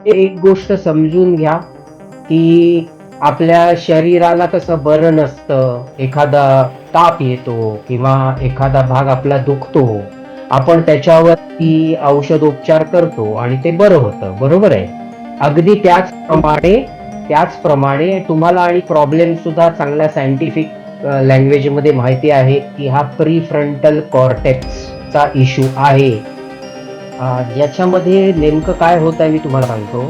एक गोष्ट समजून घ्या, की आपल्या शरीराला कसं बरं नसतं, एखादा ताप येतो किंवा एखादा भाग आपला दुखतो. आपण त्याच्यावरती औषधोपचार करतो आणि ते बरं होतं, बरोबर आहे. अगदी त्याचप्रमाणे तुम्हाला आणि प्रॉब्लेम सुद्धा चांगल्या सायंटिफिक लँग्वेजमध्ये माहिती आहे, की हा प्रीफ्रंटल कॉर्टेक्सचा इश्यू आहे. याच्यामध्ये नेमकं काय होत आहे मी तुम्हाला सांगतो,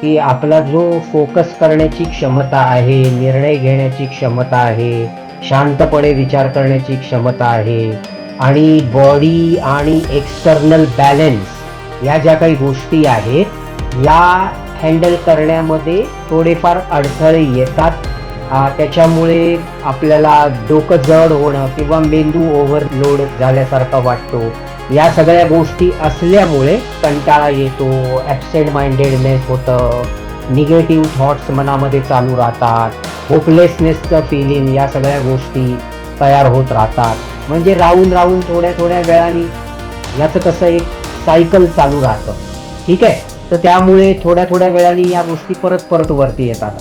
की आपला जो फोकस करण्याची क्षमता आहे, निर्णय घेण्याची क्षमता आहे, शांतपणे विचार करण्याची क्षमता आहे आणि बॉडी आणि एक्सटर्नल बॅलन्स या ज्या काही गोष्टी आहेत, या हँडल करण्यामध्ये थोडेफार अडथळे येतात. त्याच्यामुळे आपल्याला डोकं जड होणं किंवा मेंदू ओव्हरलोड झाल्यासारखा वाटतो. या सगळ्या गोष्टी असल्यामुळे कंटाळा येतो, ॲब्सेंट माइंडेडनेस होतं, निगेटिव्ह थॉट्स मनामध्ये चालू राहतात, होपलेसनेसचं फीलिंग या सगळ्या गोष्टी तयार होत राहतात. म्हणजे राहून थोड्या वेळाने याचं कसं एक सायकल चालू राहतं. ठीक आहे. तर त्यामुळे थोड्या वेळाने या गोष्टी परत वरती येतात.